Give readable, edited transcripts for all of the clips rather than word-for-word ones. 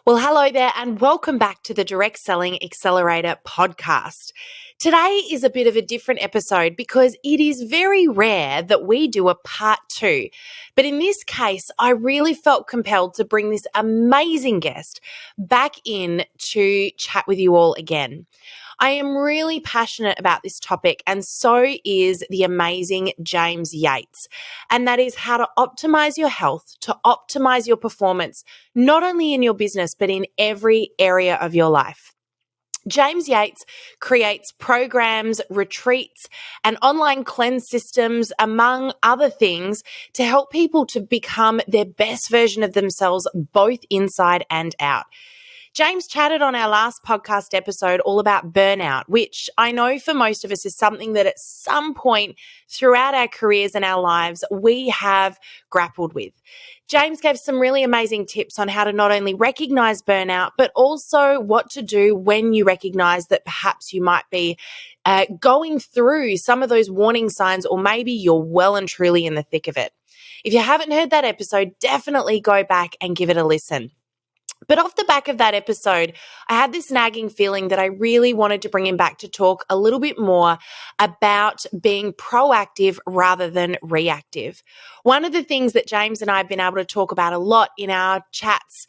Well, hello there, and welcome back to the Direct Selling Accelerator podcast. Today is a bit of a different episode because it is very rare that we do a part two. But in this case, I really felt compelled to bring this amazing guest back in to chat with you all again. I am really passionate about this topic, and so is the amazing James Yates. And that is how to optimize your health, to optimize your performance, not only in your business, but in every area of your life. James Yates creates programs, retreats, and online cleanse systems, among other things, to help people to become their best version of themselves, both inside and out. James chatted on our last podcast episode all about burnout, which I know for most of us is something that at some point throughout our careers and our lives we have grappled with. James gave some really amazing tips on how to not only recognize burnout, but also what to do when you recognize that perhaps you might be going through some of those warning signs, or maybe you're well and truly in the thick of it. If you haven't heard that episode, definitely go back and give it a listen. But off the back of that episode, I had this nagging feeling that I really wanted to bring him back to talk a little bit more about being proactive rather than reactive. One of the things that James and I have been able to talk about a lot in our chats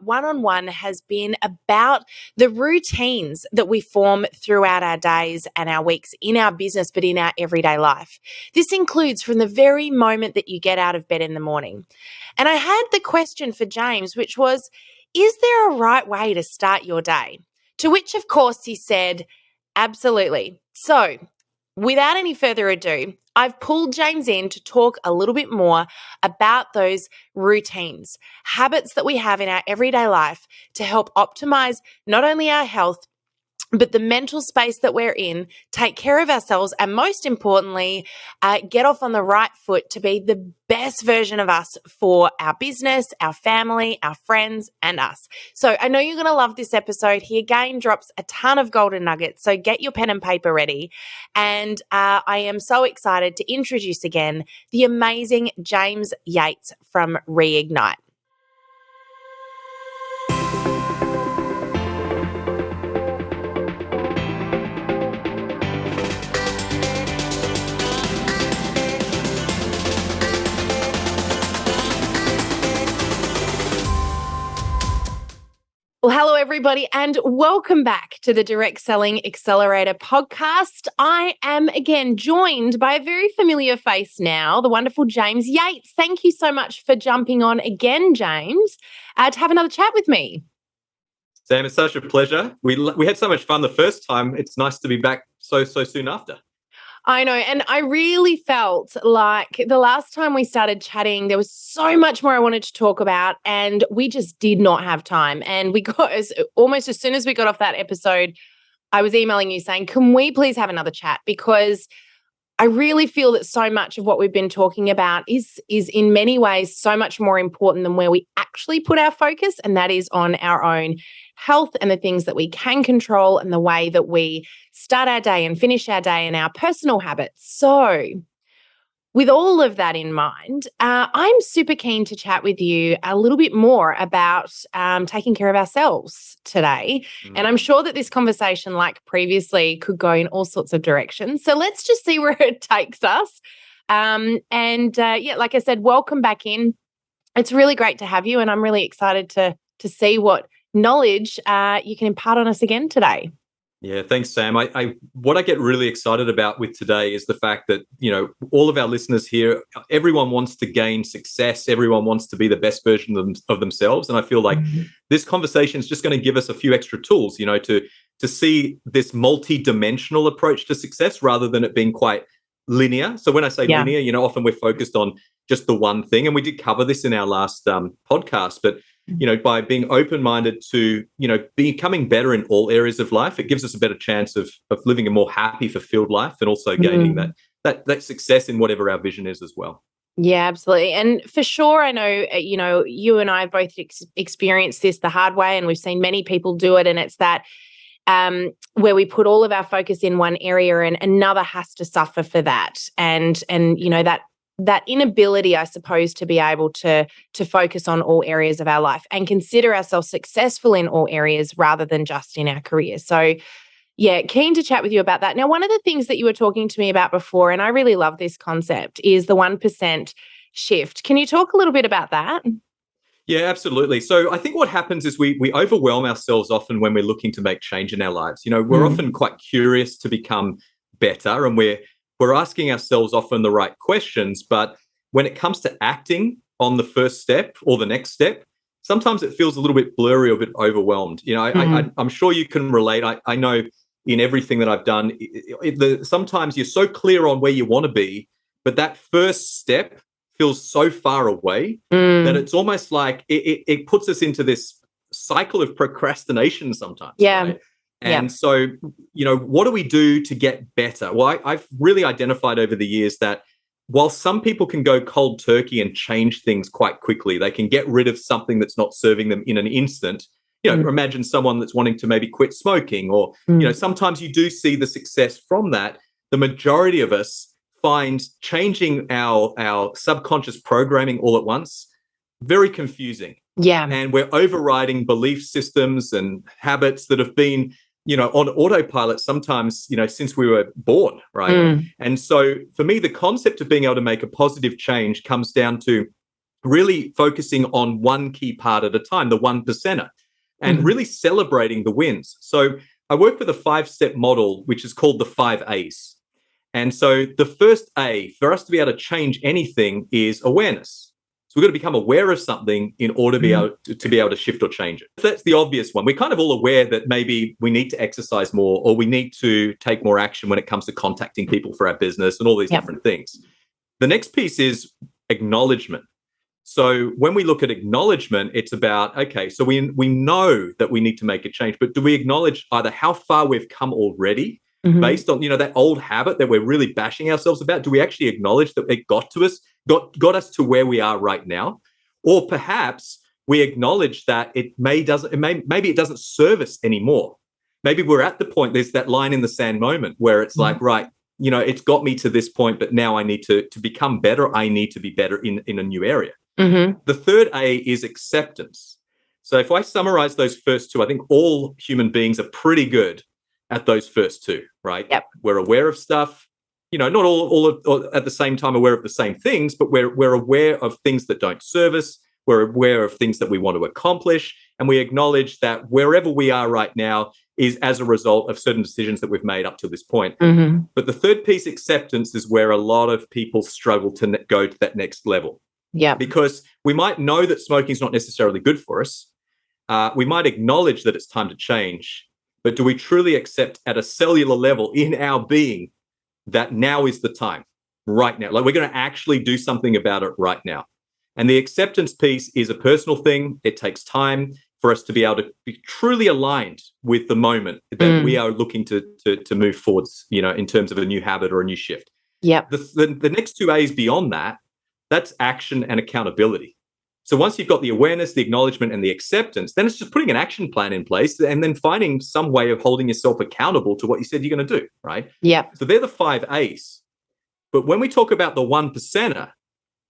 one-on-one has been about the routines that we form throughout our days and our weeks in our business, but in our everyday life. This includes from the very moment that you get out of bed in the morning. And I had the question for James, which was, is there a right way to start your day? To which, of course, he said, absolutely. So, without any further ado, I've pulled James in to talk a little bit more about those routines, habits that we have in our everyday life to help optimize not only our health, but the mental space that we're in, take care of ourselves, and most importantly, get off on the right foot to be the best version of us for our business, our family, our friends, and us. So I know you're going to love this episode. He again drops a ton of golden nuggets, so get your pen and paper ready. And I am so excited to introduce again the amazing James Yates from Reignite. Well, hello, everybody, and welcome back to the Direct Selling Accelerator podcast. I am again joined by a very familiar face now, the wonderful James Yates. Thank you so much for jumping on again, James, to have another chat with me. Sam, it's such a pleasure. We had so much fun the first time. It's nice to be back so soon after. I know. And I really felt like the last time we started chatting, there was so much more I wanted to talk about, and we just did not have time. And we got almost as soon as we got off that episode, I was emailing you saying, can we please have another chat? Because I really feel that so much of what we've been talking about is in many ways so much more important than where we actually put our focus, and that is on our own health and the things that we can control and the way that we start our day and finish our day and our personal habits. So with all of that in mind, I'm super keen to chat with you a little bit more about taking care of ourselves today. And I'm sure that this conversation, like previously, could go in all sorts of directions. So let's just see where it takes us. Like I said, welcome back in. It's really great to have you, and I'm really excited to see what knowledge you can impart on us again today. Yeah, thanks, Sam. What I get really excited about with today is the fact that, all of our listeners here, everyone wants to gain success. Everyone wants to be the best version of themselves. And I feel like this conversation is just going to give us a few extra tools, to see this multi-dimensional approach to success rather than it being quite linear. So when I say linear, often we're focused on just the one thing. And we did cover this in our last podcast, but by being open-minded to, becoming better in all areas of life, it gives us a better chance of living a more happy, fulfilled life, and also gaining that success in whatever our vision is as well. Yeah, absolutely. And for sure, I know, you and I have both experienced this the hard way, and we've seen many people do it. And it's that where we put all of our focus in one area and another has to suffer for that. And that that inability, I suppose, to be able to focus on all areas of our life and consider ourselves successful in all areas rather than just in our careers. So yeah, keen to chat with you about that. Now, one of the things that you were talking to me about before, and I really love this concept, is the 1% shift. Can you talk a little bit about that? Yeah, absolutely. So I think what happens is we overwhelm ourselves often when we're looking to make change in our lives. We're often quite curious to become better, and we're asking ourselves often the right questions. But when it comes to acting on the first step or the next step, sometimes it feels a little bit blurry or a bit overwhelmed. I'm sure you can relate. I know in everything that I've done, sometimes you're so clear on where you want to be, but that first step feels so far away that it's almost like it puts us into this cycle of procrastination sometimes. Yeah. Right? And so, what do we do to get better? Well, I've really identified over the years that while some people can go cold turkey and change things quite quickly, they can get rid of something that's not serving them in an instant. Imagine someone that's wanting to maybe quit smoking, or, sometimes you do see the success from that. The majority of us find changing our subconscious programming all at once very confusing. Yeah. And we're overriding belief systems and habits that have been, on autopilot sometimes, since we were born, right? And so for me, the concept of being able to make a positive change comes down to really focusing on one key part at a time, the 1%er, and really celebrating the wins. So I work with a 5-step model, which is called the 5 A's. And so the first A for us to be able to change anything is awareness. So we've got to become aware of something in order to be able to shift or change it. That's the obvious one. We're kind of all aware that maybe we need to exercise more, or we need to take more action when it comes to contacting people for our business and all these different things. The next piece is acknowledgement. So when we look at acknowledgement, it's about, okay, so we know that we need to make a change, but do we acknowledge either how far we've come already based on, that old habit that we're really bashing ourselves about? Do we actually acknowledge that it got us to where we are right now? Or perhaps we acknowledge that maybe it doesn't serve us anymore. Maybe we're at the point, there's that line in the sand moment where it's like, right, it's got me to this point, but now I need to become better. I need to be better in a new area. The third A is acceptance. So if I summarize those first two, I think all human beings are pretty good at those first two, right? Yep. We're aware of stuff, not all at the same time aware of the same things, but we're aware of things that don't serve us. We're aware of things that we want to accomplish, and we acknowledge that wherever we are right now is as a result of certain decisions that we've made up to this point. But the third piece, acceptance, is where a lot of people struggle to go to that next level. Yeah. Because we might know that smoking is not necessarily good for us. We might acknowledge that it's time to change. But do we truly accept at a cellular level in our being that now is the time, right now? Like, we're going to actually do something about it right now. And the acceptance piece is a personal thing. It takes time for us to be able to be truly aligned with the moment that we are looking to move forwards, in terms of a new habit or a new shift. Yeah. The next two A's beyond that, that's action and accountability. So once you've got the awareness, the acknowledgement, and the acceptance, then it's just putting an action plan in place and then finding some way of holding yourself accountable to what you said you're going to do, right? Yeah. So they're the 5 A's. But when we talk about the 1%er,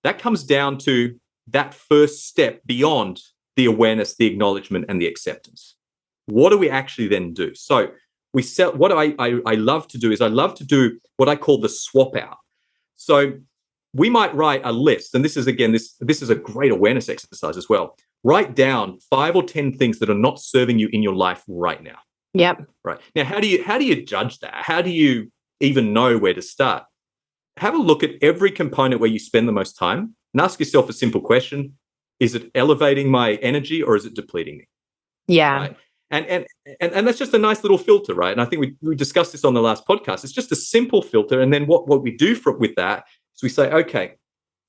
that comes down to that first step beyond the awareness, the acknowledgement, and the acceptance. What do we actually then do? So what I love to do is I love to do what I call the swap out. So we might write a list, and this is a great awareness exercise as well. Write down 5 or 10 things that are not serving you in your life right now. Yep. Right. Now, how do you judge that? How do you even know where to start? Have a look at every component where you spend the most time and ask yourself a simple question. Is it elevating my energy or is it depleting me? Yeah. Right? And that's just a nice little filter, right? And I think we discussed this on the last podcast. It's just a simple filter. And then what we do with that is we say, okay,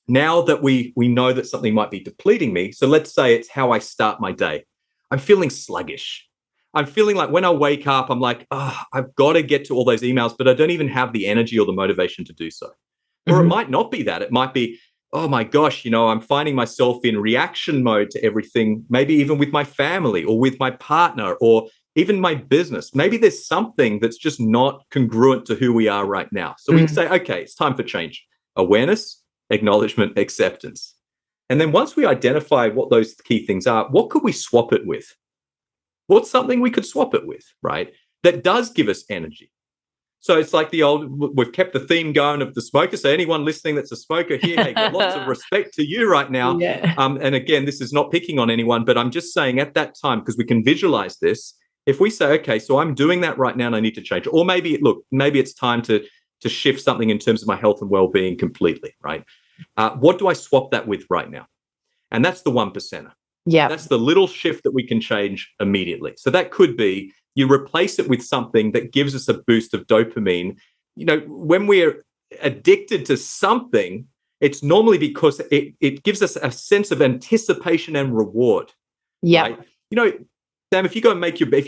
now that we know that something might be depleting me, so let's say it's how I start my day. I'm feeling sluggish. I'm feeling like when I wake up, I'm like, I've got to get to all those emails, but I don't even have the energy or the motivation to do so. Or it might not be that. It might be, oh my gosh, I'm finding myself in reaction mode to everything, maybe even with my family or with my partner or even my business. Maybe there's something that's just not congruent to who we are right now. So we say, okay, it's time for change. Awareness, acknowledgement, acceptance. And then once we identify what those key things are, what could we swap it with? What's something we could swap it with, right? That does give us energy. So it's like we've kept the theme going of the smoker. So anyone listening that's a smoker here, hey, got lots of respect to you right now. Yeah. And again, this is not picking on anyone, but I'm just saying at that time, because we can visualize this, if we say, okay, so I'm doing that right now and I need to change it. Or maybe it's time to shift something in terms of my health and well-being completely, right? What do I swap that with right now? And that's the 1%er. Yeah. That's the little shift that we can change immediately. So that could be you replace it with something that gives us a boost of dopamine. When we're addicted to something, it's normally because it gives us a sense of anticipation and reward. Yeah. Right? Sam, if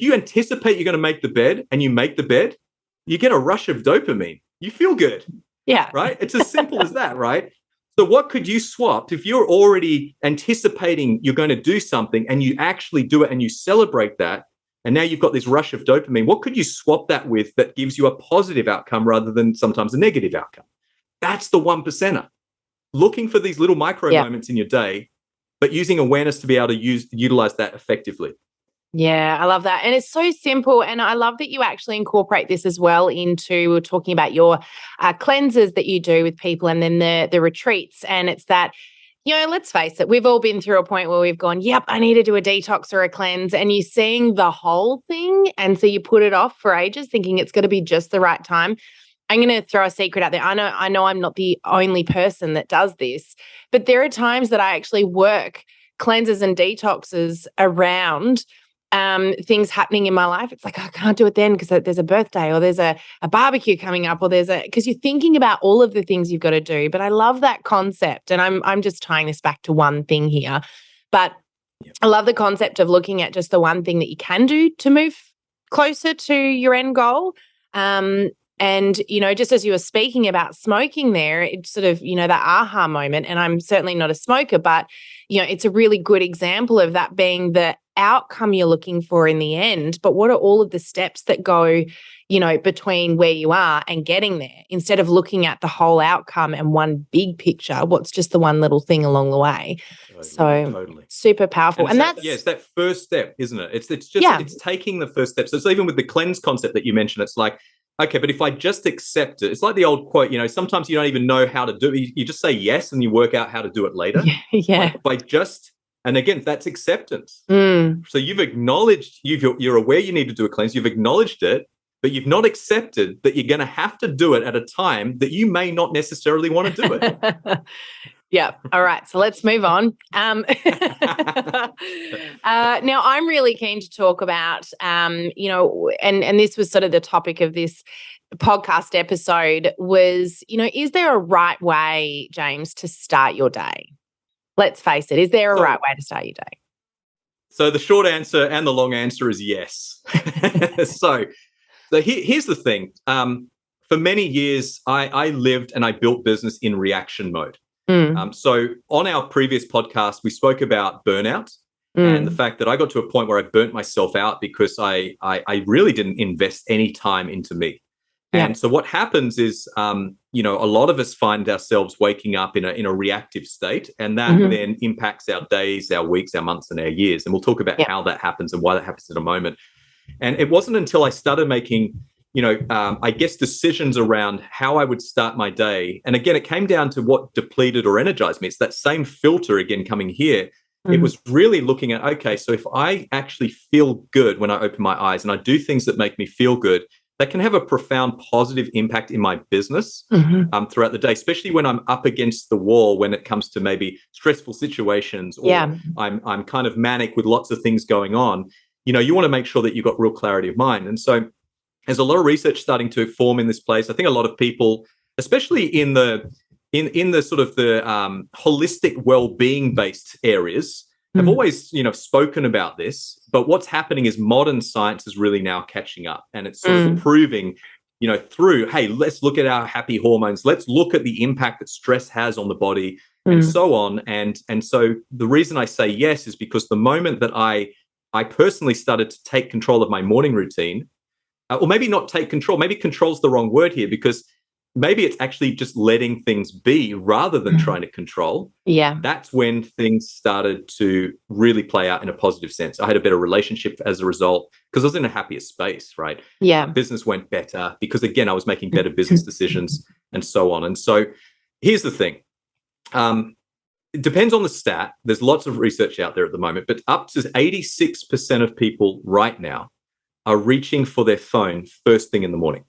you anticipate you're going to make the bed and you make the bed, you get a rush of dopamine. You feel good. Yeah. Right? It's as simple as that, right? So what could you swap if you're already anticipating you're going to do something and you actually do it and you celebrate that, and now you've got this rush of dopamine? What could you swap that with that gives you a positive outcome rather than sometimes a negative outcome? That's the 1%er. Looking for these little micro moments in your day, but using awareness to be able to utilize that effectively. Yeah, I love that. And it's so simple. And I love that you actually incorporate this as well into, we're talking about your cleanses that you do with people and then the retreats. And it's that, let's face it, we've all been through a point where we've gone, yep, I need to do a detox or a cleanse. And you're seeing the whole thing. And so you put it off for ages thinking it's going to be just the right time. I'm going to throw a secret out there. I know I'm not the only person that does this, but there are times that I actually work cleanses and detoxes around things happening in my life. It's like, I can't do it then because there's a birthday or there's a barbecue coming up or because you're thinking about all of the things you've got to do. But I love that concept. And I'm just tying this back to one thing here. But I love the concept of looking at just the one thing that you can do to move closer to your end goal. And, just as you were speaking about smoking there, it's sort of, that aha moment. And I'm certainly not a smoker, but, it's a really good example of that being the outcome you're looking for in the end. But what are all of the steps that go, between where you are and getting there, instead of looking at the whole outcome and one big picture, what's just the one little thing along the way. Totally. Super powerful. And it's that first step, isn't it? It's taking the first step. So it's even with the cleanse concept that you mentioned, it's like, okay, but if I just accept it, it's like the old quote, sometimes you don't even know how to do it. You just say yes and you work out how to do it later. Yeah. And again, that's acceptance. So you've acknowledged, you're aware you need to do a cleanse, you've acknowledged it, but you've not accepted that you're going to have to do it at a time that you may not necessarily want to do it. Yeah. All right. So let's move on. Now, I'm really keen to talk about, and this was sort of the topic of this podcast episode was, is there a right way, James, to start your day? Let's face it. Is there a right way to start your day? So the short answer and the long answer is yes. So here's the thing. For many years, I lived and I built business in reaction mode. So on our previous podcast, we spoke about burnout and the fact that I got to a point where I burnt myself out because I really didn't invest any time into me. Yeah. And so what happens is, a lot of us find ourselves waking up in a reactive state, and that then impacts our days, our weeks, our months, and our years. And we'll talk about how that happens and why that happens in a moment. And it wasn't until I started making I guess decisions around how I would start my day. And again, it came down to what depleted or energized me. It's that same filter again coming here. It was really looking at, okay, so if I actually feel good when I open my eyes and I do things that make me feel good, that can have a profound positive impact in my business throughout the day, especially when I'm up against the wall when it comes to maybe stressful situations or I'm kind of manic with lots of things going on. You want to make sure that you've got real clarity of mind. And so there's a lot of research starting to form in this place. I think a lot of people, especially in the sort of the holistic well-being based areas, have always spoken about this. But what's happening is modern science is really now catching up, and it's sort of proving, through, hey, let's look at our happy hormones, let's look at the impact that stress has on the body, and so on. And so the reason I say yes is because the moment that I personally started to take control of my morning routine. Or maybe not take control. Maybe control's the wrong word here, because maybe it's actually just letting things be rather than trying to control. Yeah. That's when things started to really play out in a positive sense. I had a better relationship as a result because I was in a happier space, right? Yeah. Business went better because, again, I was making better business decisions and so on. And so here's the thing. It depends on the stat. There's lots of research out there at the moment, but up to 86% of people right now are reaching for their phone first thing in the morning.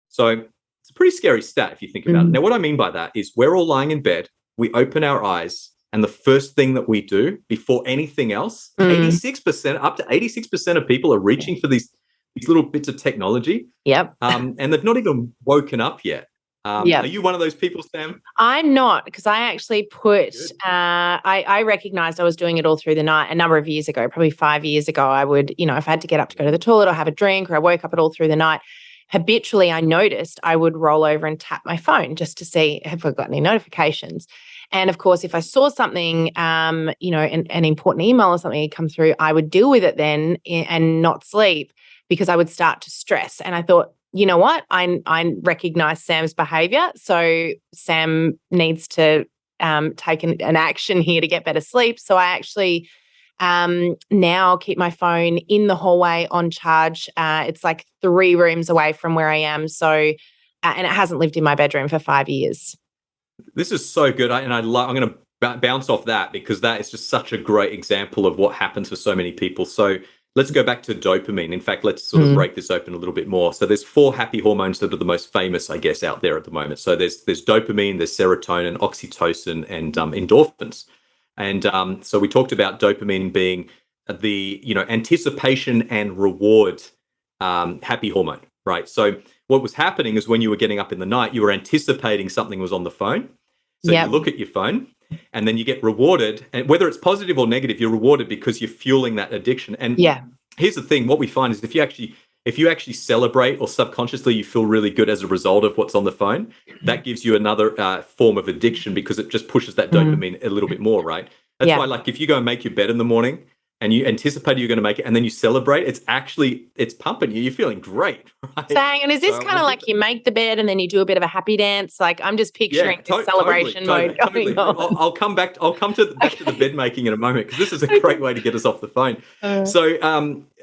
So it's a pretty scary stat if you think about it. Now, what I mean by that is we're all lying in bed, we open our eyes, and the first thing that we do before anything else, 86%, up to 86% of people are reaching for these little bits of technology. Yep. And they've not even woken up yet. Are you one of those people, Sam? I'm not, because I actually put, I recognized I was doing it all through the night a number of years ago, probably 5 years ago. I would, if I had to get up to go to the toilet or have a drink, or I woke up at all through the night, habitually I noticed I would roll over and tap my phone just to see, have I got any notifications? And of course, if I saw something, an important email or something had come through, I would deal with it then and not sleep because I would start to stress. And I thought, you know what? I recognize Sam's behavior. So Sam needs to take an action here to get better sleep. So I actually now keep my phone in the hallway on charge. It's like 3 rooms away from where I am. So, and it hasn't lived in my bedroom for 5 years. This is so good. I'm going to bounce off that because that is just such a great example of what happens for so many people. So let's go back to dopamine. In fact, let's sort of break this open a little bit more. So there's 4 happy hormones that are the most famous, I guess, out there at the moment. So there's dopamine, there's serotonin, oxytocin, and endorphins. And so we talked about dopamine being the anticipation and reward happy hormone, right? So what was happening is when you were getting up in the night, you were anticipating something was on the phone. So you look at your phone and then you get rewarded. And whether it's positive or negative, you're rewarded because you're fueling that addiction. And here's the thing, what we find is if you actually celebrate or subconsciously you feel really good as a result of what's on the phone, that gives you another form of addiction because it just pushes that dopamine a little bit more, right? That's why, like, if you go and make your bed in the morning and you anticipate you're going to make it and then you celebrate, it's pumping you. You're feeling great, right? Saying, and is this kind of like you make the bed and then you do a bit of a happy dance? Like, I'm just picturing this celebration mode going on. I'll come back to the bed making in a moment because this is a great way to get us off the phone. So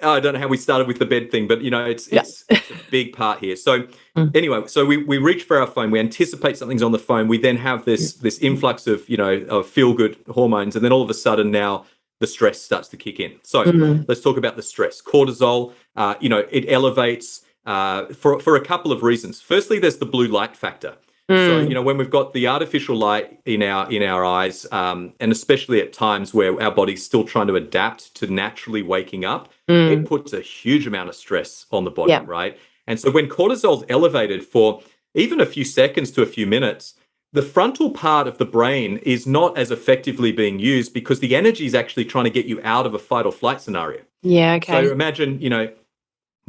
I don't know how we started with the bed thing, but it's a big part here. So anyway, so we reach for our phone, we anticipate something's on the phone, we then have this influx of of feel good hormones, and then all of a sudden now the stress starts to kick in. So let's talk about the stress. Cortisol, it elevates for a couple of reasons. Firstly, there's the blue light factor. So, when we've got the artificial light in our eyes, and especially at times where our body's still trying to adapt to naturally waking up, it puts a huge amount of stress on the body, right? And so when cortisol's elevated for even a few seconds to a few minutes, the frontal part of the brain is not as effectively being used because the energy is actually trying to get you out of a fight or flight scenario. Yeah, okay. So imagine,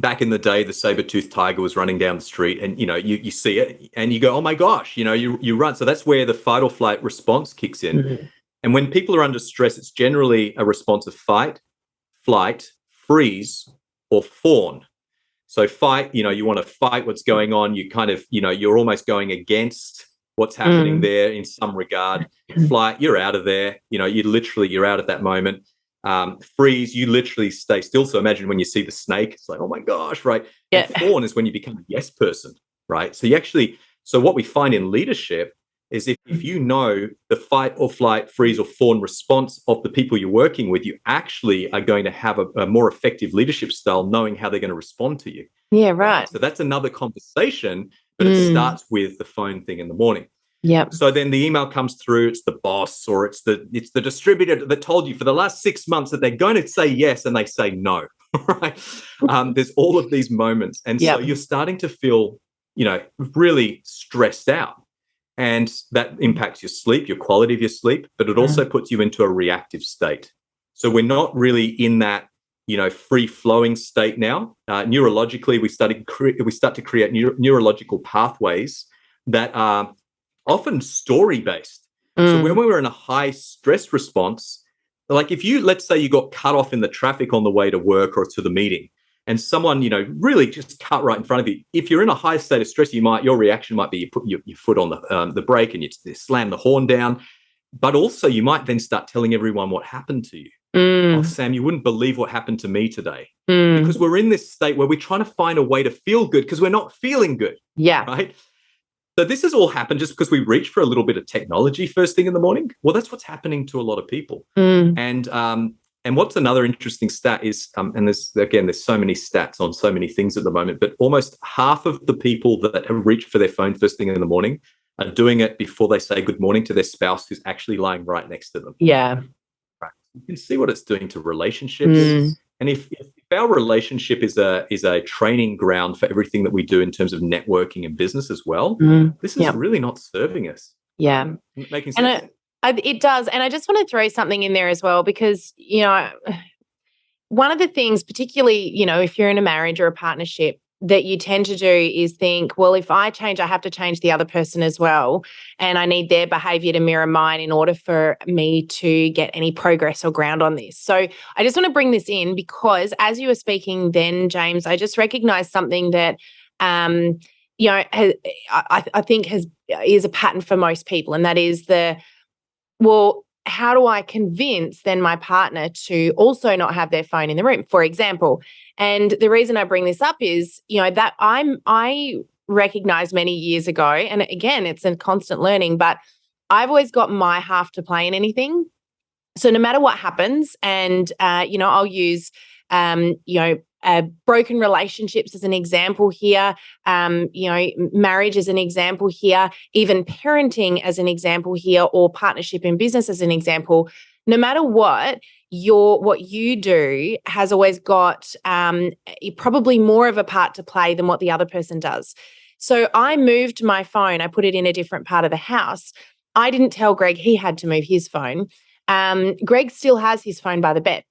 back in the day, the saber-toothed tiger was running down the street and, you see it and you go, oh my gosh, you run. So that's where the fight or flight response kicks in. And when people are under stress, it's generally a response of fight, flight, freeze, or fawn. So fight, you want to fight what's going on. You kind of, you're almost going against what's happening there in some regard. Flight, you're out of there. You're out at that moment. Freeze, you literally stay still. So imagine when you see the snake, it's like, oh my gosh, right? Yeah. And fawn is when you become a yes person, right? So what we find in leadership is if you know the fight or flight, freeze or fawn response of the people you're working with, you actually are going to have a more effective leadership style, knowing how they're going to respond to you. Yeah, right. So that's another conversation, but it starts with the phone thing in the morning. Yeah. So then the email comes through, it's the boss or it's the distributor that told you for the last 6 months that they're going to say yes and they say no, right? There's all of these moments. And so you're starting to feel, really stressed out. And that impacts your sleep, your quality of your sleep, but it also puts you into a reactive state. So we're not really in that, free-flowing state now. Neurologically, we start to create neurological pathways that are often story-based. So when we were in a high stress response, like if let's say you got cut off in the traffic on the way to work or to the meeting, and someone, really just cut right in front of you, if you're in a high state of stress, your reaction might be you put your foot on the brake and you slam the horn down. But also you might then start telling everyone what happened to you. Oh, Sam, you wouldn't believe what happened to me today. Because we're in this state where we're trying to find a way to feel good because we're not feeling good. Yeah. Right? So this has all happened just because we reach for a little bit of technology first thing in the morning. Well, that's what's happening to a lot of people. And what's another interesting stat is, and there's so many stats on so many things at the moment, but almost half of the people that have reached for their phone first thing in the morning are doing it before they say good morning to their spouse who's actually lying right next to them. Yeah. Right. You can see what it's doing to relationships. And if our relationship is a training ground for everything that we do in terms of networking and business as well, this is really not serving us. Yeah. Making sense? It does. And I just want to throw something in there as well, because, one of the things, particularly, if you're in a marriage or a partnership, that you tend to do is think, well, if I change, I have to change the other person as well. And I need their behavior to mirror mine in order for me to get any progress or ground on this. So I just want to bring this in because as you were speaking then, James, I just recognized something that, I think is a pattern for most people. And that is well, how do I convince then my partner to also not have their phone in the room, for example? And the reason I bring this up is, that I recognized many years ago, and again, it's a constant learning, but I've always got my half to play in anything. So no matter what happens, and, I'll use, broken relationships as an example here, marriage as an example here, even parenting as an example here, or partnership in business as an example. No matter what you do has always got probably more of a part to play than what the other person does. So I moved my phone, I put it in a different part of the house. I didn't tell Greg he had to move his phone. Greg still has his phone by the bed.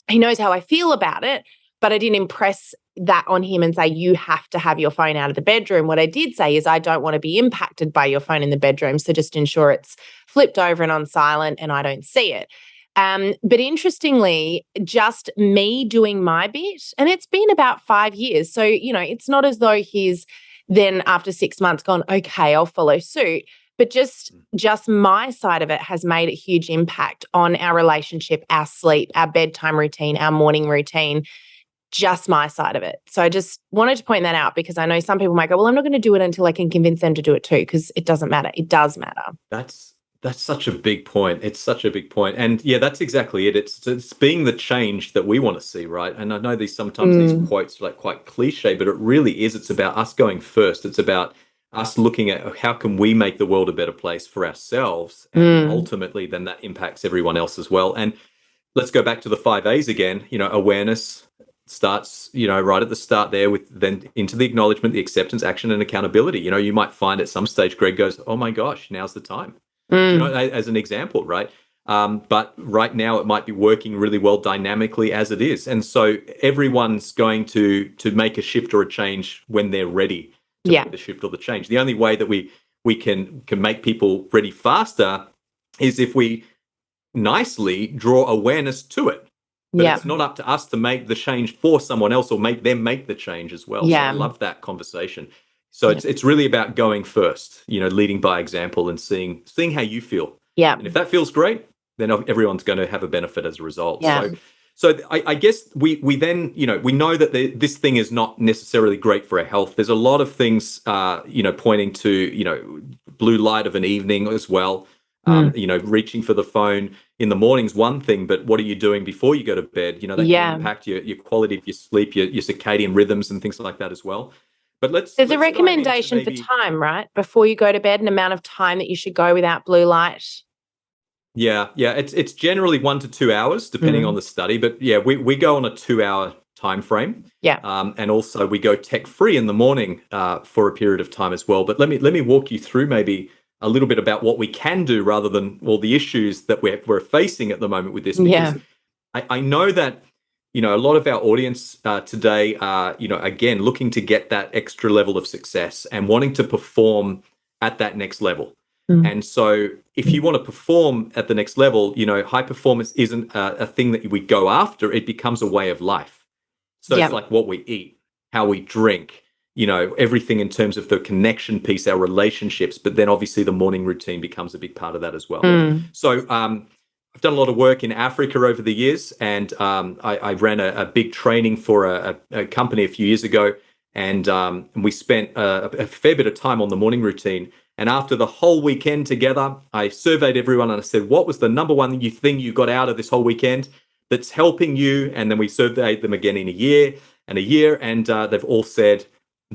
He knows how I feel about it, but I didn't impress that on him and say, you have to have your phone out of the bedroom. What I did say is, I don't want to be impacted by your phone in the bedroom. So just ensure it's flipped over and on silent and I don't see it. But interestingly, just me doing my bit, and it's been about 5 years. So, it's not as though he's then after 6 months gone, okay, I'll follow suit. But just my side of it has made a huge impact on our relationship, our sleep, our bedtime routine, our morning routine, just my side of it. So I just wanted to point that out because I know some people might go, well, I'm not going to do it until I can convince them to do it too, because it doesn't matter. It does matter. That's such a big point. It's such a big point. And yeah, that's exactly it. It's being the change that we want to see, right? And I know these quotes are like quite cliche, but it really is. It's about us going first. It's about us looking at how can we make the world a better place for ourselves, and ultimately then that impacts everyone else as well. And let's go back to the 5 A's again. Awareness starts, right at the start there, with then into the acknowledgement, the acceptance, action, and accountability. You might find at some stage Greg goes, oh my gosh, now's the time. As an example, right? But right now it might be working really well dynamically as it is. And so everyone's going to make a shift or a change when they're ready to make the shift or the change. The only way that we can make people ready faster is if we nicely draw awareness to it. But it's not up to us to make the change for someone else or make them make the change as well. So I love that conversation. So it's really about going first, leading by example and seeing how you feel. Yeah. And if that feels great, then everyone's going to have a benefit as a result. Yeah. So I guess we then, we know that this thing is not necessarily great for our health. There's a lot of things, pointing to, blue light of an evening as well. Reaching for the phone in the morning's one thing, but what are you doing before you go to bed? That can impact your quality of your sleep, your circadian rhythms and things like that as well. But there's a recommendation for time, right? Before you go to bed, an amount of time that you should go without blue light. Yeah. It's generally 1 to 2 hours, depending on the study. But yeah, we go on a 2-hour time frame. Yeah. And also we go tech free in the morning for a period of time as well. But let me walk you through maybe a little bit about what we can do rather than all the issues that we're facing at the moment with this. Because I know that a lot of our audience today are again looking to get that extra level of success and wanting to perform at that next level. And so if you want to perform at the next level, high performance isn't a thing that we go after. It becomes a way of life. So it's like what we eat, how we drink, everything in terms of the connection piece, our relationships. But then obviously the morning routine becomes a big part of that as well. So I've done a lot of work in Africa over the years, and I ran a big training for a company a few years ago, and we spent a fair bit of time on the morning routine. And after the whole weekend together, I surveyed everyone and I said, what was the number one thing you got out of this whole weekend that's helping you? And then we surveyed them again in a year, and they've all said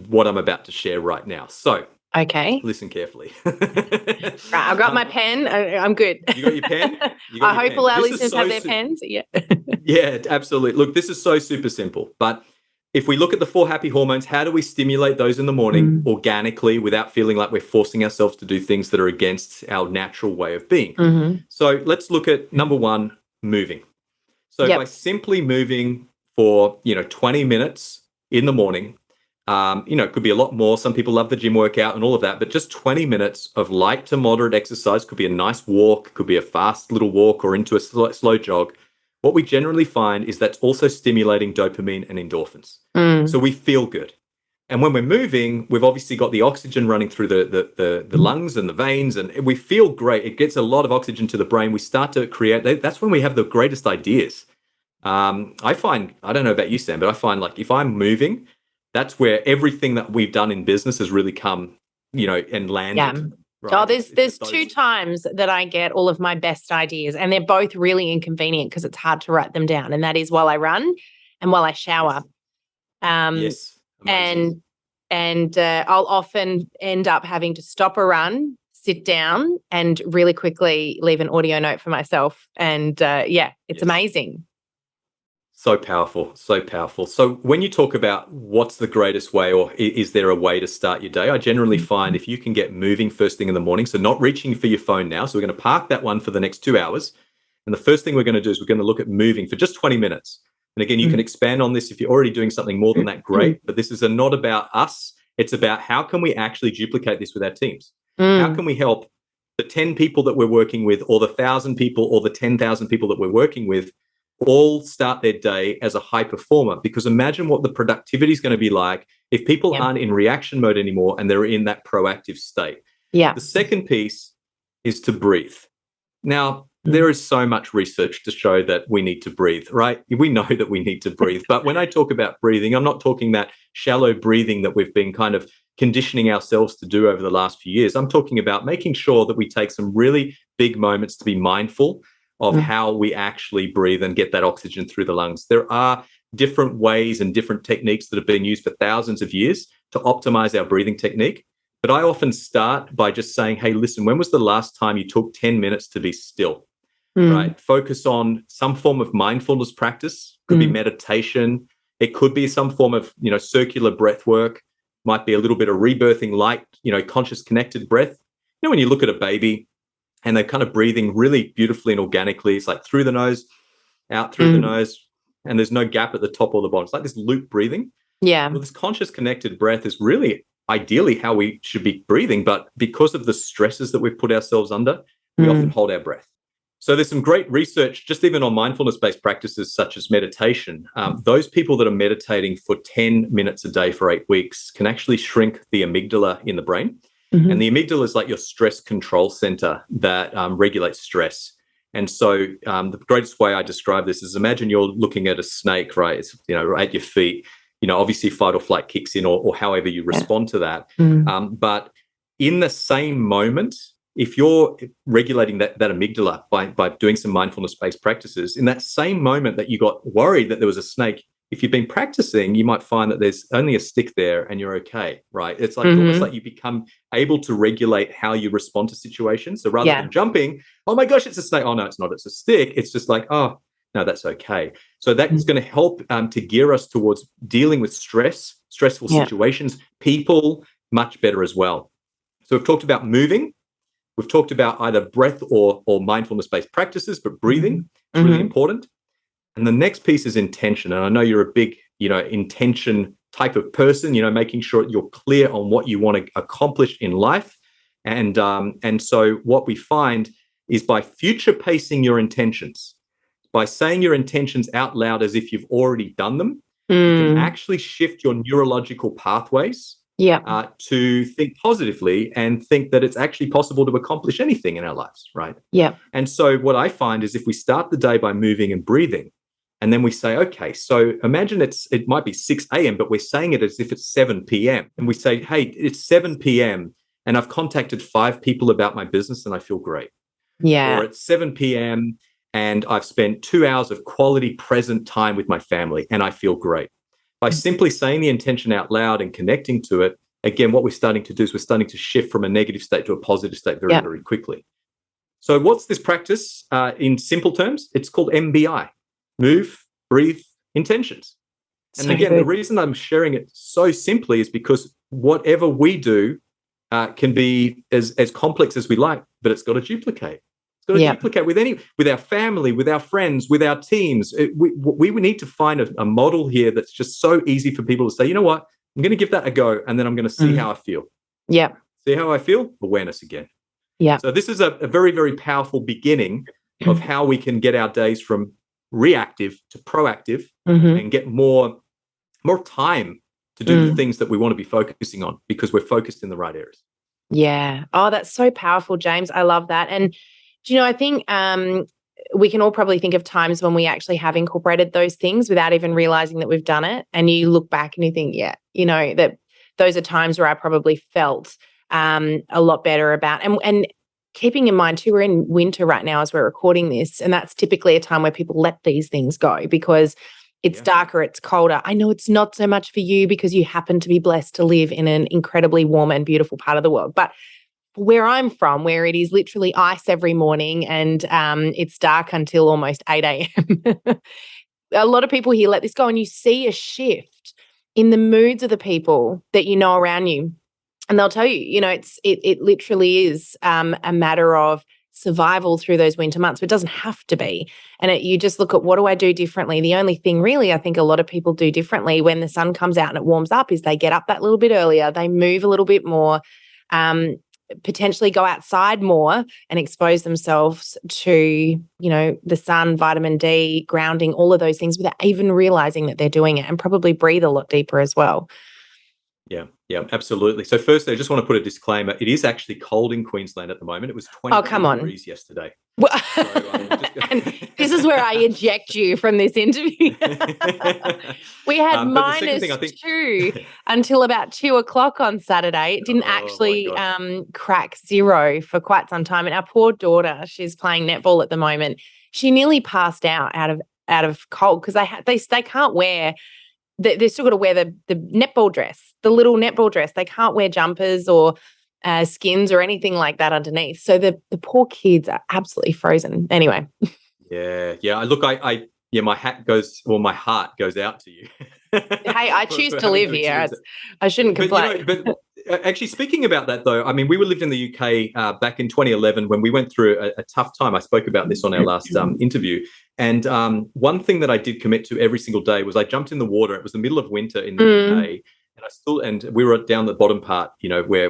what I'm about to share right now. So okay, listen carefully. Right, I've got my pen. I'm good. You got your pen? I hope all our listeners have their pens. Yeah. Yeah, absolutely. Look, this is so super simple. But if we look at the 4 happy hormones, how do we stimulate those in the morning organically without feeling like we're forcing ourselves to do things that are against our natural way of being? So let's look at number 1, moving. So by simply moving for 20 minutes in the morning, it could be a lot more. Some people love the gym workout and all of that, but just 20 minutes of light to moderate exercise, could be a nice walk, could be a fast little walk or into a slow jog. What we generally find is that's also stimulating dopamine and endorphins. So we feel good. And when we're moving, we've obviously got the oxygen running through the lungs and the veins, and we feel great. It gets a lot of oxygen to the brain. We start to create, that's when we have the greatest ideas. I find, I don't know about you, Sam, but I find like if I'm moving, that's where everything that we've done in business has really come, and landed. Right? Oh, there's 2 times that I get all of my best ideas, and they're both really inconvenient because it's hard to write them down. And that is while I run and while I shower. Yes. Amazing. And I'll often end up having to stop a run, sit down, and really quickly leave an audio note for myself. And it's amazing. So powerful, so powerful. So when you talk about what's the greatest way, or is there a way to start your day, I generally find if you can get moving first thing in the morning, so not reaching for your phone now. So we're going to park that one for the next 2 hours. And the first thing we're going to do is we're going to look at moving for just 20 minutes. And again, you can expand on this if you're already doing something more than that, great. But this is not about us. It's about how can we actually duplicate this with our teams? How can we help the 10 people that we're working with, or the 1,000 people, or the 10,000 people that we're working with, all start their day as a high performer? Because imagine what the productivity is going to be like if people aren't in reaction mode anymore and they're in that proactive state. The second piece is to breathe. Now, there is so much research to show that we need to breathe, right? We know that we need to breathe. But when I talk about breathing, I'm not talking that shallow breathing that we've been kind of conditioning ourselves to do over the last few years. I'm talking about making sure that we take some really big moments to be mindful of how we actually breathe and get that oxygen through the lungs. There are different ways and different techniques that have been used for thousands of years to optimize our breathing technique. But I often start by just saying, hey, listen, when was the last time you took 10 minutes to be still? Right? Focus on some form of mindfulness practice. Could be meditation. It could be some form of, circular breath work. Might be a little bit of rebirthing light, conscious connected breath. When you look at a baby and they're kind of breathing really beautifully and organically, it's like through the nose, out through the nose, and there's no gap at the top or the bottom. It's like this loop breathing. Well, this conscious connected breath is really ideally how we should be breathing. But because of the stresses that we've put ourselves under, we often hold our breath. So there's some great research, just even on mindfulness-based practices such as meditation. Those people that are meditating for 10 minutes a day for 8 weeks can actually shrink the amygdala in the brain. And the amygdala is like your stress control center that regulates stress. And so the greatest way I describe this is, imagine you're looking at a snake, right? It's, right at your feet. Obviously fight or flight kicks in, or however you respond to that. But in the same moment, if you're regulating that amygdala by doing some mindfulness-based practices, in that same moment that you got worried that there was a snake, if you've been practicing, you might find that there's only a stick there and you're okay, right? It's like almost like you become able to regulate how you respond to situations. So rather than jumping, oh my gosh, it's a snake. Oh no, it's not. It's a stick. It's just like, oh, no, that's okay. So that's going to help to gear us towards dealing with stressful situations, people much better as well. So we've talked about moving. We've talked about either breath or mindfulness-based practices, but breathing is really important. And the next piece is intention. And I know you're a big, intention type of person, making sure you're clear on what you want to accomplish in life. And so what we find is by future pacing your intentions, by saying your intentions out loud as if you've already done them, you can Mm. actually shift your neurological pathways Yeah. to think positively and think that it's actually possible to accomplish anything in our lives, right? Yeah. And so what I find is if we start the day by moving and breathing, and then we say, okay, so imagine it might be 6 a.m., but we're saying it as if it's 7 p.m. And we say, hey, it's 7 p.m. and I've contacted 5 people about my business and I feel great. Yeah. Or it's 7 p.m. and I've spent 2 hours of quality present time with my family and I feel great. By simply saying the intention out loud and connecting to it, again, what we're starting to do is we're starting to shift from a negative state to a positive state very, Yeah. very quickly. So what's this practice in simple terms? It's called MBI, move, breathe, intentions. And So again, the good. reason I'm sharing it so simply is because whatever we do can be as complex as we like, but it's got to duplicate. It's got to Yeah. duplicate with our family, with our friends, with our teams. We need to find a model here that's just so easy for people to say, you know what, I'm going to give that a go, and then I'm going to see how I feel. Yeah. See how I feel? Awareness again. Yeah. So this is a very, very powerful beginning of how we can get our days from reactive to proactive and get more time to do the things that we want to be focusing on because we're focused in the right areas. Yeah. Oh, that's so powerful, James. I love that. And do you know, I think we can all probably think of times when we actually have incorporated those things without even realizing that we've done it. And you look back and you think, yeah, you know, that those are times where I probably felt a lot better about. And keeping in mind too, we're in winter right now as we're recording this, and that's typically a time where people let these things go because it's darker, it's colder. I know it's not so much for you because you happen to be blessed to live in an incredibly warm and beautiful part of the world. But where I'm from, where it is literally ice every morning and it's dark until almost 8 a.m., a lot of people here let this go, and you see a shift in the moods of the people that you know around you. And they'll tell you, you know, it literally is a matter of survival through those winter months. It doesn't have to be. And you just look at, what do I do differently? The only thing really I think a lot of people do differently when the sun comes out and it warms up is they get up that little bit earlier, they move a little bit more, potentially go outside more and expose themselves to, you know, the sun, vitamin D, grounding, all of those things without even realizing that they're doing it, and probably breathe a lot deeper as well. Yeah, absolutely. So firstly, I just want to put a disclaimer. It is actually cold in Queensland at the moment. It was 20 degrees yesterday. Well, So, and this is where I eject you from this interview. We had -2 until about 2 o'clock on Saturday. It didn't actually crack 0 for quite some time. And our poor daughter, she's playing netball at the moment. She nearly passed out of cold because they can't wear. They're still got to wear the netball dress, the little netball dress. They can't wear jumpers or skins or anything like that underneath. So the poor kids are absolutely frozen. Anyway. Yeah. Look, my my heart goes out to you. Hey, I choose to live here. I shouldn't complain. But actually, speaking about that, though, I mean, we lived in the UK back in 2011 when we went through a tough time. I spoke about this on our last interview. And one thing that I did commit to every single day was I jumped in the water. It was the middle of winter in the UK. And we were down the bottom part, you know, where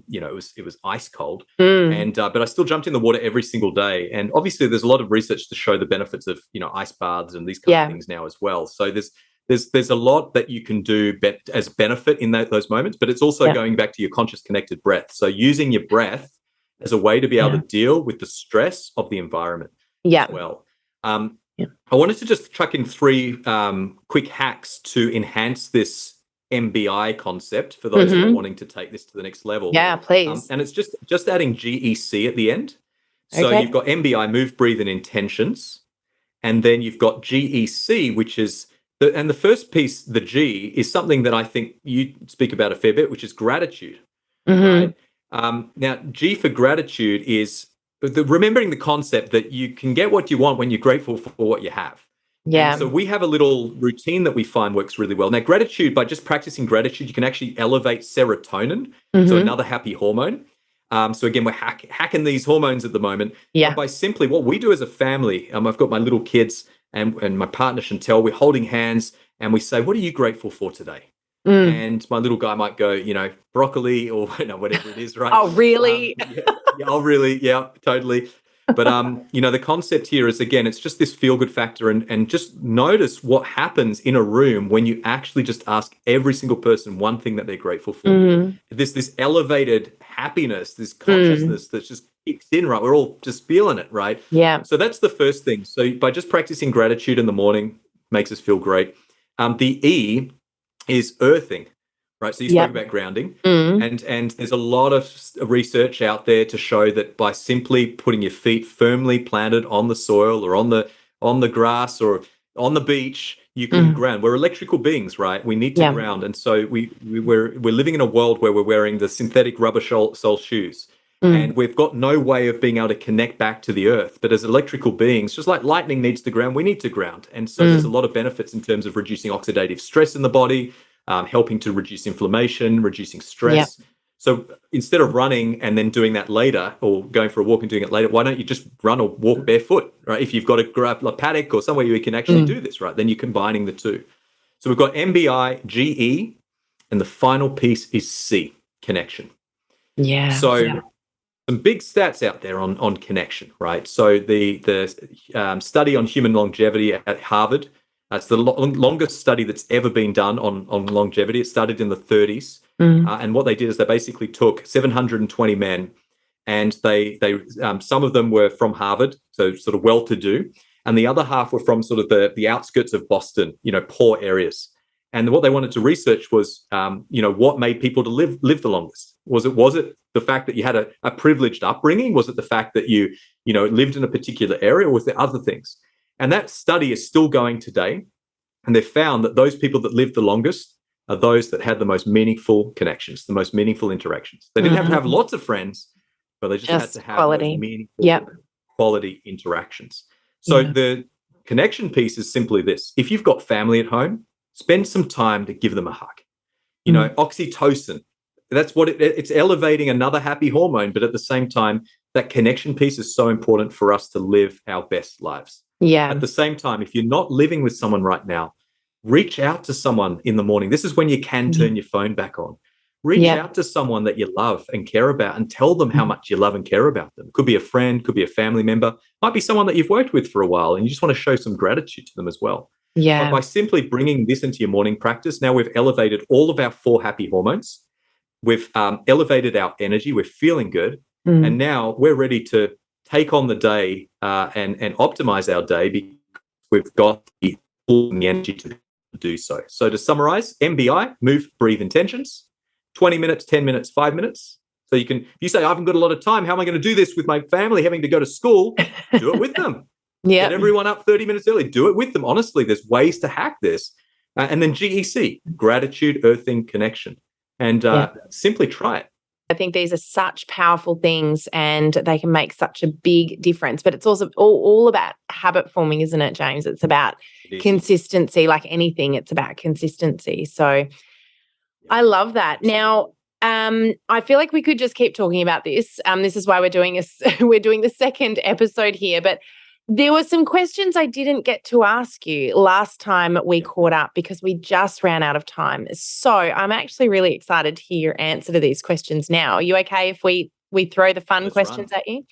you know, it was ice cold. And but I still jumped in the water every single day. And obviously, there's a lot of research to show the benefits of, you know, ice baths and these kind of things now as well. So there's a lot that you can do as benefit in those moments, but it's also going back to your conscious connected breath. So using your breath as a way to be able to deal with the stress of the environment as well. I wanted to just chuck in 3 quick hacks to enhance this MBI concept for those who are wanting to take this to the next level. Yeah, please. And it's just adding GEC at the end. So you've got MBI, move, breathe, and intentions. And then you've got GEC, which is and the first piece, the G, is something that I think you speak about a fair bit, which is gratitude. Right? Now, G for gratitude is remembering the concept that you can get what you want when you're grateful for what you have. Yeah. And so we have a little routine that we find works really well. Now, gratitude, by just practicing gratitude, you can actually elevate serotonin, so another happy hormone. So again, we're hacking these hormones at the moment. Yeah. But by simply what we do as a family, I've got my little kids and my partner Chantel, we're holding hands and we say, what are you grateful for today? And my little guy might go, you know, broccoli or whatever it is, right? Oh, really? Oh, really? Yeah, totally. But the concept here is, again, it's just this feel-good factor, and just notice what happens in a room when you actually just ask every single person one thing that they're grateful for. This elevated happiness, this consciousness that just kicks in, right? We're all just feeling it, right? Yeah. So that's the first thing. So by just practicing gratitude in the morning makes us feel great. The E is earthing, right? So you spoke about grounding, and there's a lot of research out there to show that by simply putting your feet firmly planted on the soil or on the grass or on the beach, you can ground. We're electrical beings, right? We need to ground, and so we're living in a world where we're wearing the synthetic rubber sole shoes. And we've got no way of being able to connect back to the earth. But as electrical beings, just like lightning needs to ground, we need to ground. And so there's a lot of benefits in terms of reducing oxidative stress in the body, helping to reduce inflammation, reducing stress. So instead of running and then doing that later, or going for a walk and doing it later, why don't you just run or walk barefoot, right? If you've got a paddock or somewhere you can actually do this, right? Then you're combining the two. So we've got MBI, GE, and the final piece is C, connection. Some big stats out there on connection, right? So the study on human longevity at Harvard, it's the longest study that's ever been done on longevity. It started in the 30s, and what they did is they basically took 720 men, and they some of them were from Harvard, so sort of well-to-do, and the other half were from sort of the outskirts of Boston, poor areas. And what they wanted to research was, what made people to live the longest. Was it the fact that you had a privileged upbringing? Was it the fact that you lived in a particular area? Or was there other things? And that study is still going today. And they found that those people that lived the longest are those that had the most meaningful connections, the most meaningful interactions. They didn't have to have lots of friends, but they just had to have quality. those meaningful quality interactions. So the connection piece is simply this. If you've got family at home, spend some time to give them a hug. Oxytocin, that's what it's elevating another happy hormone, but at the same time, that connection piece is so important for us to live our best lives. At the same time, if you're not living with someone right now, reach out to someone in the morning. This is when you can turn your phone back on. Reach out to someone that you love and care about and tell them how much you love and care about them. Could be a friend, could be a family member, might be someone that you've worked with for a while and you just want to show some gratitude to them as well. But by simply bringing this into your morning practice, now we've elevated all of our 4 happy hormones. We've elevated our energy. We're feeling good. And now we're ready to take on the day and optimize our day because we've got the energy to do so. So to summarize, MBI, move, breathe, intentions, 20 minutes, 10 minutes, 5 minutes. So if you say, I haven't got a lot of time, how am I going to do this with my family having to go to school? Do it with them. Get everyone up 30 minutes early. Do it with them. Honestly, there's ways to hack this. And then GEC, gratitude, earthing, connection. And simply try it. I think these are such powerful things and they can make such a big difference. But it's also all about habit forming, isn't it, James? It's about consistency, like anything. It's about consistency. So I love that. Now, I feel like we could just keep talking about this. This is why we're doing the second episode here. But there were some questions I didn't get to ask you last time we caught up because we just ran out of time. So I'm actually really excited to hear your answer to these questions now. Are you okay if we throw the fun questions at you?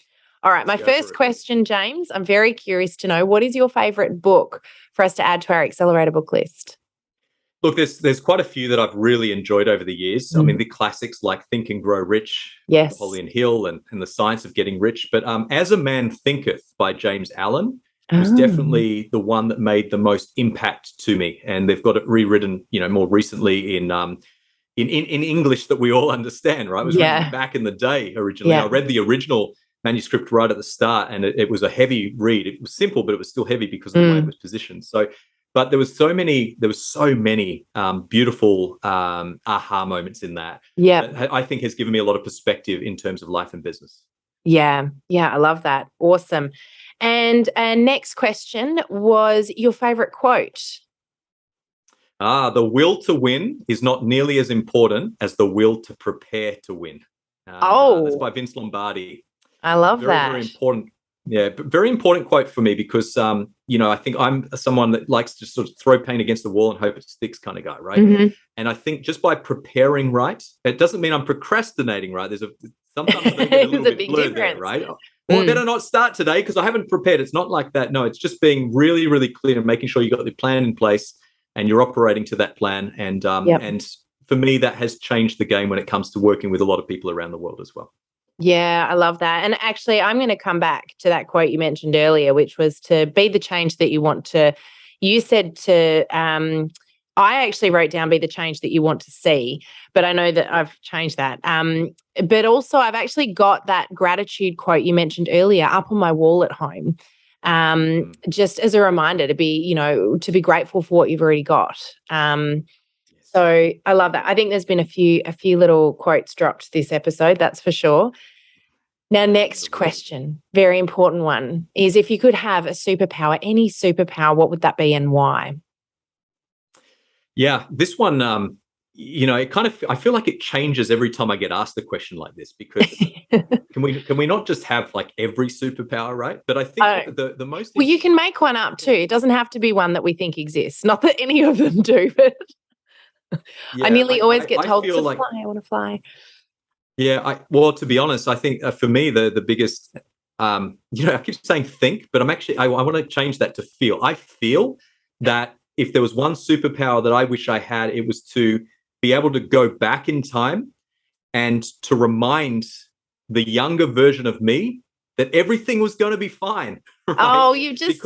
All right. My first question, James, I'm very curious to know, what is your favorite book for us to add to our accelerator book list? Look, there's quite a few that I've really enjoyed over the years. I mean, the classics like Think and Grow Rich, Napoleon Hill, and The Science of Getting Rich. But As a Man Thinketh by James Allen was definitely the one that made the most impact to me. And they've got it rewritten, more recently in English that we all understand, right? It was written back in the day originally. I read the original manuscript right at the start, and it was a heavy read. It was simple, but it was still heavy because of the way it was positioned. But there was so many beautiful aha moments in that. That I think has given me a lot of perspective in terms of life and business. Yeah, I love that. Awesome. And next question was your favorite quote. The will to win is not nearly as important as the will to prepare to win. That's by Vince Lombardi. I love that. Very important. Yeah, very important quote for me because, I think I'm someone that likes to sort of throw paint against the wall and hope it sticks kind of guy, right? And I think just by preparing right, it doesn't mean I'm procrastinating, right? There's a Sometimes they get a little It's a bit big blurred there, difference. right? Well, I Mm. better not start today because I haven't prepared. It's not like that. No, it's just being really, really clear and making sure you got the plan in place and you're operating to that plan. And for me, that has changed the game when it comes to working with a lot of people around the world as well. Yeah, I love that. And actually, I'm going to come back to that quote you mentioned earlier, which was to be the change that you want to. You said to, I actually wrote down be the change that you want to see, but I know that I've changed that. But also, I've actually got that gratitude quote you mentioned earlier up on my wall at home, just as a reminder to be, to be grateful for what you've already got. So I love that. I think there's been a few little quotes dropped this episode, that's for sure. Now, next question, very important one, is if you could have a superpower, any superpower, what would that be and why? Yeah, this one, it kind of, I feel like it changes every time I get asked a question like this because can we not just have like every superpower, right? But I think the most. Well, you can make one up too. It doesn't have to be one that we think exists. Not that any of them do, but I nearly always get told to fly. I want to fly. Yeah, well, to be honest, I think for me the biggest, I keep saying think, but I want to change that to feel. I feel that if there was one superpower that I wish I had, it was to be able to go back in time and to remind the younger version of me that everything was going to be fine. Right? Oh, you just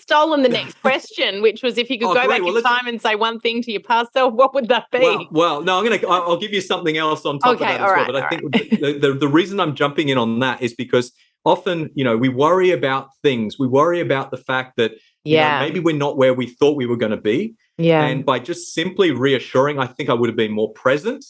stolen the next question, which was if you could go back in time and say one thing to your past self, what would that be? Well, no, I'll give you something else on top of that as well. But I think the reason I'm jumping in on that is because often, we worry about things. We worry about the fact that maybe we're not where we thought we were going to be. Yeah. And by just simply reassuring, I think I would have been more present.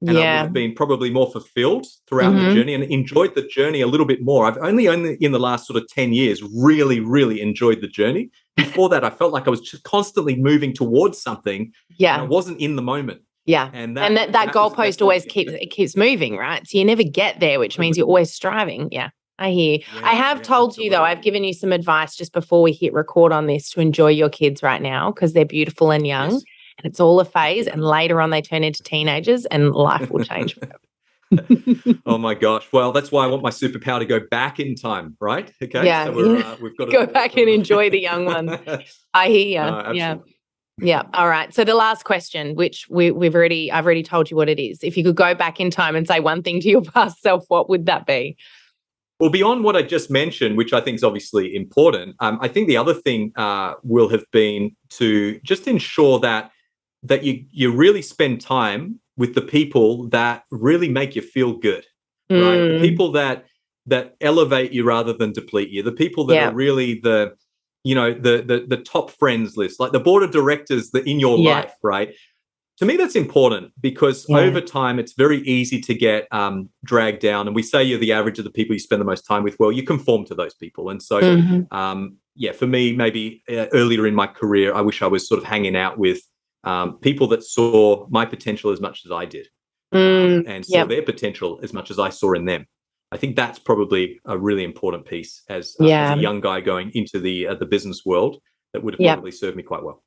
And I would have been probably more fulfilled throughout the journey and enjoyed the journey a little bit more. I've only in the last sort of 10 years really, really enjoyed the journey. Before that, I felt like I was just constantly moving towards something. Yeah. And I wasn't in the moment. Yeah. And that goalpost always keeps moving, right? So you never get there, which means you're always striving. Yeah. I hear. I have told you, though, I've given you some advice just before we hit record on this to enjoy your kids right now because they're beautiful and young. Yes. And it's all a phase, and later on they turn into teenagers and life will change forever. Oh my gosh. Well, that's why I want my superpower to go back in time, right? Okay. Yeah. So we've got to go back and enjoy the young ones. I hear you. Absolutely. Yeah. All right. So the last question, which I've already told you what it is. If you could go back in time and say one thing to your past self, what would that be? Well, beyond what I just mentioned, which I think is obviously important, I think the other thing will have been to just ensure that you really spend time with the people that really make you feel good, right? The people that elevate you rather than deplete you. The people that are really the top friends list, like the board of directors that in your life, right? To me, that's important because over time, it's very easy to get dragged down. And we say you're the average of the people you spend the most time with. Well, you conform to those people. And so, for me, maybe earlier in my career, I wish I was sort of hanging out with people that saw my potential as much as I did and saw their potential as much as I saw in them. I think that's probably a really important piece as a young guy going into the business world that would have probably served me quite well.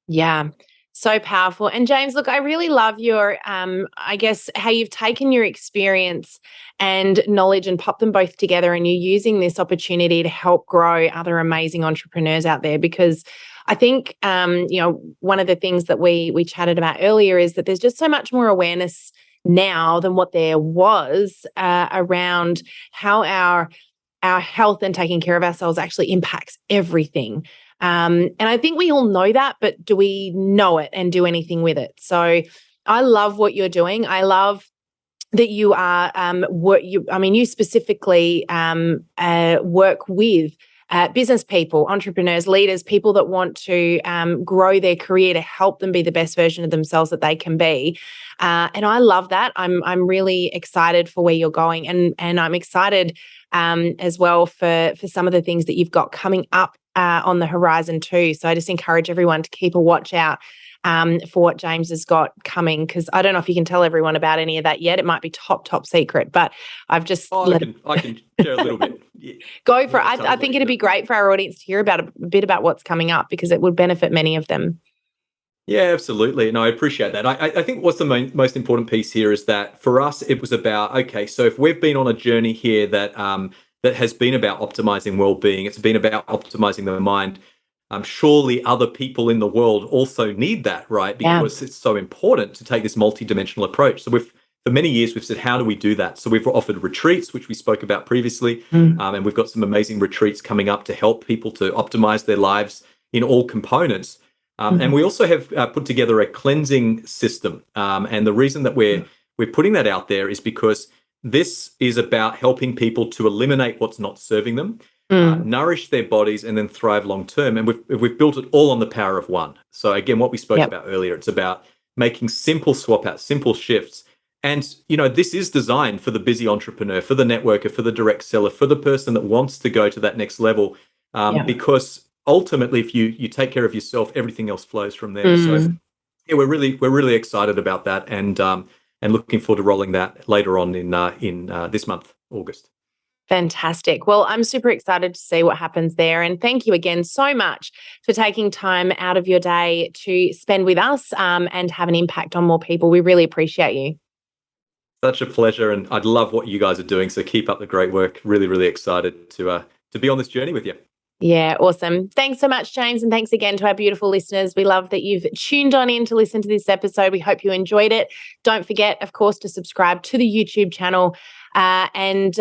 Yeah. So powerful. And James, look, I really love your, I guess, how you've taken your experience and knowledge and popped them both together, and you're using this opportunity to help grow other amazing entrepreneurs out there. Because I think, one of the things that we chatted about earlier is that there's just so much more awareness now than what there was around how our health and taking care of ourselves actually impacts everything. And I think we all know that, but do we know it and do anything with it? So I love what you're doing. I love that you are you specifically work with business people, entrepreneurs, leaders, people that want to grow their career to help them be the best version of themselves that they can be. And I love that. I'm really excited for where you're going, and I'm excited as well for some of the things that you've got coming up on the horizon too. So I just encourage everyone to keep a watch out for what James has got coming, because I don't know if you can tell everyone about any of that yet. It might be top secret, but I've just I can share a little bit. Go for it. I think it'd be great for our audience to hear about a bit about what's coming up, because it would benefit many of them. Yeah, absolutely. No, I appreciate that. I think what's the most important piece here is that for us, it was about, okay, so if we've been on a journey here that has been about optimizing well-being, it's been about optimizing the mind. Surely other people in the world also need that, right? Yeah. Because it's so important to take this multidimensional approach. So for many years, we've said, how do we do that? So we've offered retreats, which we spoke about previously, and we've got some amazing retreats coming up to help people to optimize their lives in all components. And we also have put together a cleansing system. And the reason that we're putting that out there is because this is about helping people to eliminate what's not serving them, nourish their bodies, and then thrive long term. And we've built it all on the power of one. So again, what we spoke about earlier, it's about making simple swap outs, simple shifts. And this is designed for the busy entrepreneur, for the networker, for the direct seller, for the person that wants to go to that next level, because ultimately, if you take care of yourself, everything else flows from there. So yeah, we're really excited about that, and looking forward to rolling that later on in this month, August. Fantastic. Well, I'm super excited to see what happens there. And thank you again so much for taking time out of your day to spend with us and have an impact on more people. We really appreciate you. Such a pleasure, and I'd love what you guys are doing. So keep up the great work. Really excited to be on this journey with you. Yeah, awesome. Thanks so much, James. And thanks again to our beautiful listeners. We love that you've tuned on in to listen to this episode. We hope you enjoyed it. Don't forget, of course, to subscribe to the YouTube channel and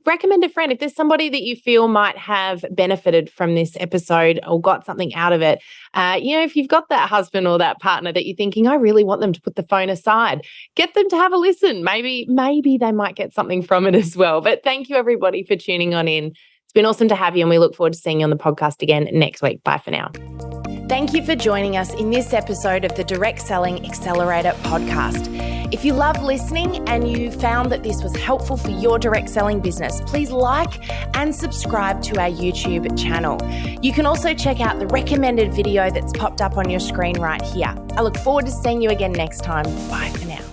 recommend a friend. If there's somebody that you feel might have benefited from this episode or got something out of it, if you've got that husband or that partner that you're thinking, I really want them to put the phone aside, get them to have a listen. Maybe they might get something from it as well. But thank you, everybody, for tuning on in. It's been awesome to have you, and we look forward to seeing you on the podcast again next week. Bye for now. Thank you for joining us in this episode of the Direct Selling Accelerator podcast. If you love listening and you found that this was helpful for your direct selling business, please like and subscribe to our YouTube channel. You can also check out the recommended video that's popped up on your screen right here. I look forward to seeing you again next time. Bye for now.